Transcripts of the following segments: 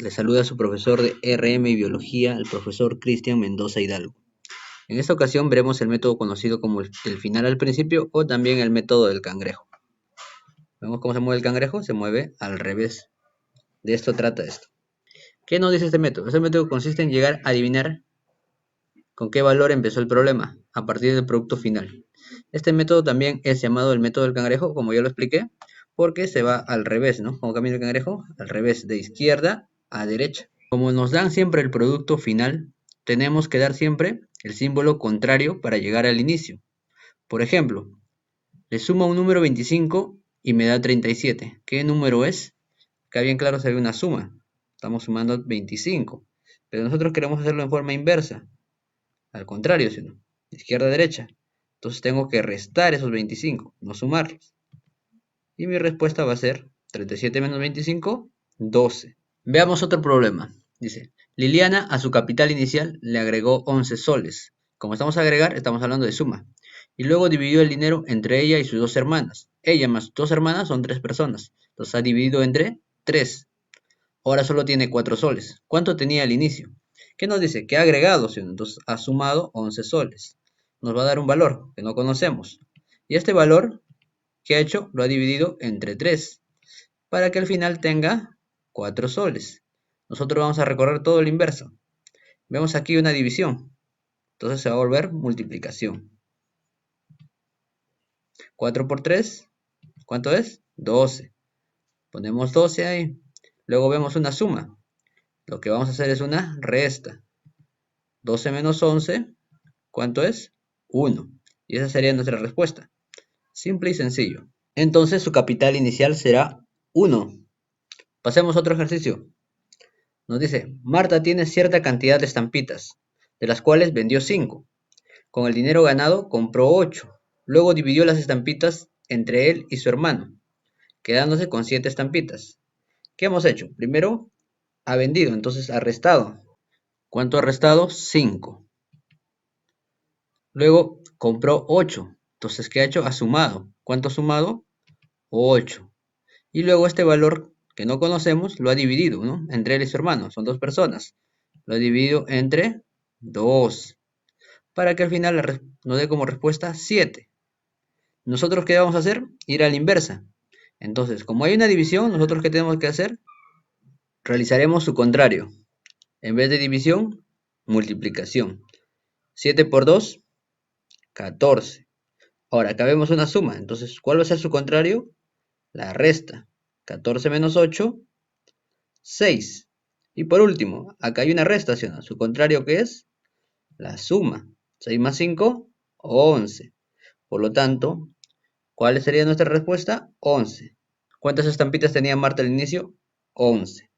Le saluda su profesor de RM y Biología, el profesor Cristian Mendoza Hidalgo. En esta ocasión veremos el método conocido como el final al principio o también el método del cangrejo. ¿Vemos cómo se mueve el cangrejo? Se mueve al revés. De esto trata esto. ¿Qué nos dice este método? Este método consiste en llegar a adivinar con qué valor empezó el problema a partir del producto final. Este método también es llamado el método del cangrejo, como ya lo expliqué, porque se va al revés, ¿no? ¿Cómo camina el cangrejo? Al revés, de izquierda a derecha. Como nos dan siempre el producto final, tenemos que dar siempre el símbolo contrario para llegar al inicio. Por ejemplo, le sumo un número 25 y me da 37. ¿Qué número es? Acá bien claro se ve una suma. Estamos sumando 25. Pero nosotros queremos hacerlo en forma inversa. Al contrario, sino de izquierda a derecha. Entonces tengo que restar esos 25, no sumarlos. Y mi respuesta va a ser 37 menos 25, 12. Veamos otro problema. Dice, Liliana a su capital inicial le agregó 11 soles. Como estamos a agregar, estamos hablando de suma. Y luego dividió el dinero entre ella y sus dos hermanas. Ella más sus dos hermanas son 3 personas. Entonces ha dividido entre 3. Ahora solo tiene 4 soles. ¿Cuánto tenía al inicio? ¿Qué nos dice? Que ha agregado, ¿sí? Entonces ha sumado 11 soles. Nos va a dar un valor que no conocemos. Y este valor que ha hecho lo ha dividido entre 3 para que al final tenga 4 soles. Nosotros vamos a recorrer todo el inverso. Vemos aquí una división. Entonces se va a volver multiplicación. 4 por 3, ¿cuánto es? 12. Ponemos 12 ahí. Luego vemos una suma. Lo que vamos a hacer es una resta. 12 menos 11, ¿cuánto es? 1. Y esa sería nuestra respuesta. Simple y sencillo. Entonces su capital inicial será 1. Pasemos a otro ejercicio. Nos dice, Marta tiene cierta cantidad de estampitas, de las cuales vendió 5. Con el dinero ganado compró 8. Luego dividió las estampitas entre él y su hermano, quedándose con 7 estampitas. ¿Qué hemos hecho? Primero, ha vendido, entonces ha restado. ¿Cuánto ha restado? 5. Luego compró 8. Entonces, ¿qué ha hecho? Ha sumado. ¿Cuánto ha sumado? 8. Y luego este valor que no conocemos lo ha dividido, ¿no? Entre él y su hermano. Son 2 personas. Lo ha dividido entre 2. Para que al final nos dé como respuesta 7. ¿Nosotros qué vamos a hacer? Ir a la inversa. Entonces, como hay una división, ¿nosotros qué tenemos que hacer? Realizaremos su contrario. En vez de división, multiplicación. 7 por 2, 14. Ahora, acá vemos una suma. Entonces, ¿cuál va a ser su contrario? La resta. 14 menos 8, 6. Y por último, acá hay una resta, ¿sí o no? Su contrario, ¿qué es? La suma. 6 más 5, 11. Por lo tanto, ¿cuál sería nuestra respuesta? 11. ¿Cuántas estampitas tenía Marta al inicio? 11.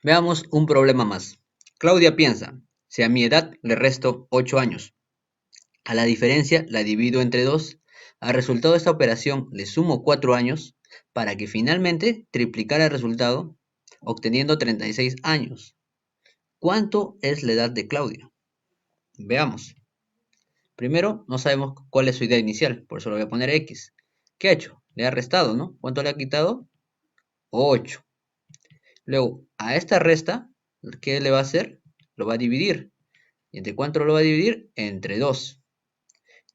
Veamos un problema más. Claudia piensa, si a mi edad le resto 8 años, a la diferencia la divido entre 2, al resultado de esta operación le sumo 4 años para que finalmente triplicara el resultado, obteniendo 36 años. ¿Cuánto es la edad de Claudia? Veamos. Primero, no sabemos cuál es su idea inicial, por eso le voy a poner X. ¿Qué ha hecho? Le ha restado, ¿no? ¿Cuánto le ha quitado? 8. Luego, a esta resta, ¿qué le va a hacer? Lo va a dividir. ¿Y entre cuánto lo va a dividir? Entre 2.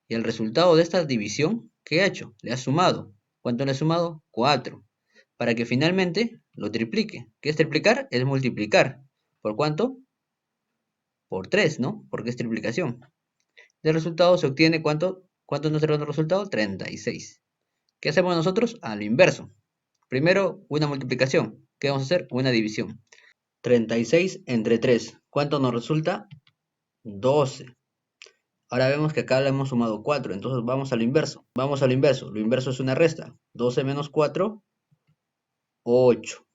Y el resultado de esta división, ¿qué ha hecho? Le ha sumado. ¿Cuánto le ha sumado? 4. Para que finalmente lo triplique. ¿Qué es triplicar? Es multiplicar. ¿Por cuánto? Por 3, ¿no? Porque es triplicación. Del resultado se obtiene ¿cuánto? ¿Cuánto es nuestro resultado? 36. ¿Qué hacemos nosotros? A lo inverso. Primero, una multiplicación. ¿Qué vamos a hacer? Una división. 36 entre 3. ¿Cuánto nos resulta? 12. Ahora vemos que acá le hemos sumado 4, entonces vamos a lo inverso. Vamos a lo inverso. Lo inverso es una resta. 12 menos 4, 8.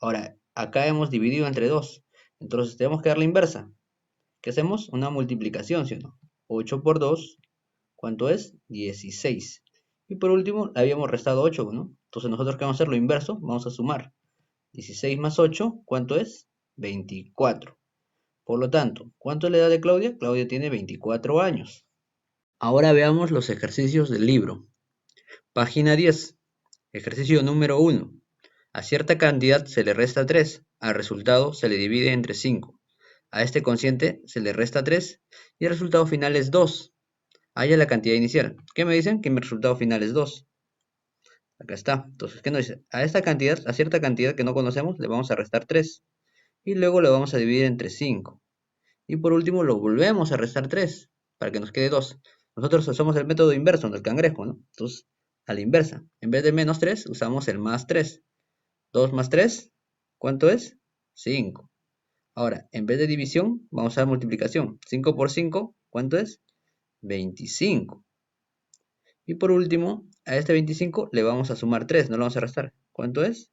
Ahora, acá hemos dividido entre 2. Entonces tenemos que dar la inversa. ¿Qué hacemos? Una multiplicación, ¿sí o no? 8 por 2, ¿cuánto es? 16. Y por último, le habíamos restado 8, ¿no? Entonces nosotros, ¿qué vamos a hacer? Lo inverso, vamos a sumar. 16 más 8, ¿cuánto es? 24. Por lo tanto, ¿cuánto es la edad de Claudia? Claudia tiene 24 años. Ahora veamos los ejercicios del libro. Página 10. Ejercicio número 1. A cierta cantidad se le resta 3. al resultado se le divide entre 5. A este cociente se le resta 3 y el resultado final es 2. Haya la cantidad inicial. ¿Qué me dicen? Que mi resultado final es 2. Acá está. Entonces, ¿qué nos dice? A esta cantidad, a cierta cantidad que no conocemos, le vamos a restar 3. Y luego lo vamos a dividir entre 5. Y por último lo volvemos a restar 3 para que nos quede 2. Nosotros usamos el método inverso del cangrejo, ¿no? Entonces, a la inversa. En vez de menos 3, usamos el más 3. 2 más 3, ¿cuánto es? 5. Ahora, en vez de división, vamos a dar multiplicación. 5 por 5, ¿cuánto es? 25. Y por último, a este 25 le vamos a sumar 3, no lo vamos a restar. ¿Cuánto es?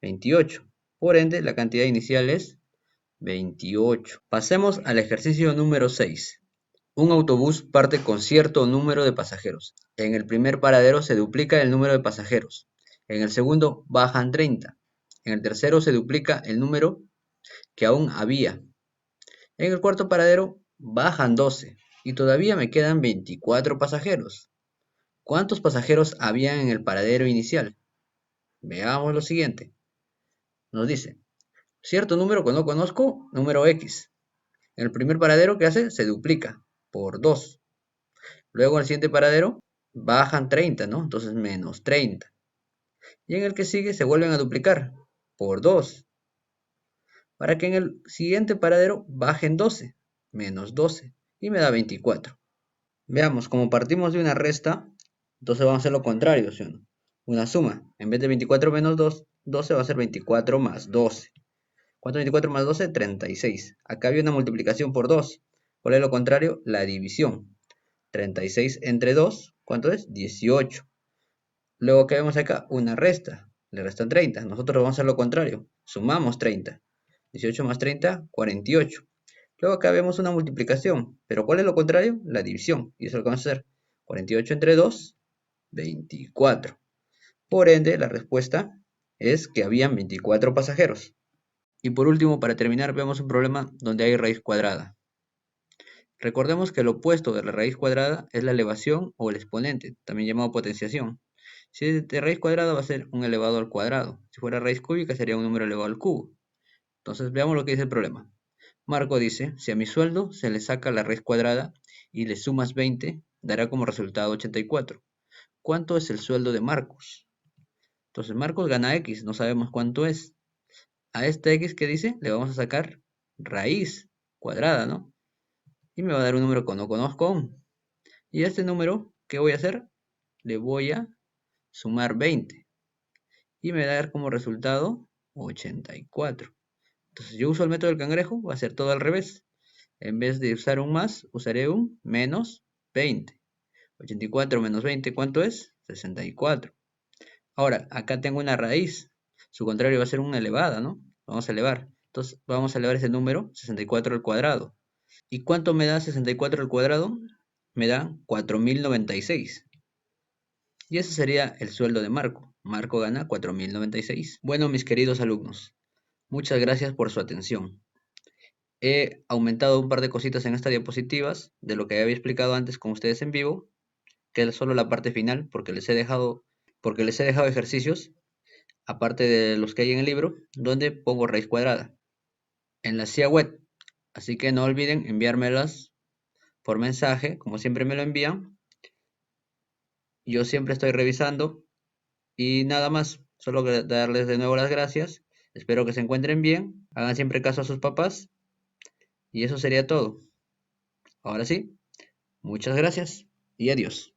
28. Por ende, la cantidad inicial es 28. Pasemos al ejercicio número 6. Un autobús parte con cierto número de pasajeros. En el primer paradero se duplica el número de pasajeros. En el segundo bajan 30. En el tercero se duplica el número que aún había. En el cuarto paradero bajan 12 y todavía me quedan 24 pasajeros. ¿Cuántos pasajeros habían en el paradero inicial? Veamos lo siguiente. Nos dice, cierto número que no conozco, número X. En el primer paradero, ¿qué hace? Se duplica por 2. Luego en el siguiente paradero bajan 30, ¿no? Entonces menos 30. Y en el que sigue se vuelven a duplicar por 2. Para que en el siguiente paradero bajen 12, menos 12. Y me da 24. Veamos, como partimos de una resta, entonces vamos a hacer lo contrario, ¿sí o no? Una suma. En vez de 24 menos 2, 12 va a ser 24 más 12. ¿Cuánto es 24 más 12? 36. Acá había una multiplicación por 2. ¿Cuál es lo contrario? La división. 36 entre 2, ¿cuánto es? 18. Luego, ¿qué vemos acá? Una resta. Le restan 30. Nosotros vamos a hacer lo contrario. Sumamos 30. 18 más 30, 48. Luego acá vemos una multiplicación. ¿Pero cuál es lo contrario? La división. Y eso lo que vamos a hacer. 48 entre 2, 24. Por ende, la respuesta es que habían 24 pasajeros. Y por último, para terminar, vemos un problema donde hay raíz cuadrada. Recordemos que el opuesto de la raíz cuadrada es la elevación o el exponente, también llamado potenciación. Si es de raíz cuadrada va a ser un elevado al cuadrado. Si fuera raíz cúbica sería un número elevado al cubo. Entonces veamos lo que dice el problema. Marco dice, si a mi sueldo se le saca la raíz cuadrada y le sumas 20, dará como resultado 84. ¿Cuánto es el sueldo de Marcos? Entonces Marcos gana X, no sabemos cuánto es. A este X que dice le vamos a sacar raíz cuadrada, ¿no? Y me va a dar un número que no conozco aún. Y a este número, ¿qué voy a hacer? Le voy a sumar 20. Y me va a dar como resultado 84. Entonces yo uso el método del cangrejo, va a ser todo al revés. En vez de usar un más, usaré un menos 20. 84 menos 20, ¿cuánto es? 64. Ahora, acá tengo una raíz. Su contrario va a ser una elevada, ¿no? Vamos a elevar. Entonces vamos a elevar ese número, 64 al cuadrado. ¿Y cuánto me da 64 al cuadrado? Me da 4096. Y ese sería el sueldo de Marco. Marco gana 4096. Bueno, mis queridos alumnos, muchas gracias por su atención. He aumentado un par de cositas en estas diapositivas de lo que había explicado antes con ustedes en vivo, que es solo la parte final, porque les he dejado ejercicios, aparte de los que hay en el libro, donde pongo raíz cuadrada en la CIA web. Así que no olviden enviármelas por mensaje, como siempre me lo envían. Yo siempre estoy revisando y nada más, solo darles de nuevo las gracias. Espero que se encuentren bien, hagan siempre caso a sus papás y eso sería todo. Ahora sí, muchas gracias y adiós.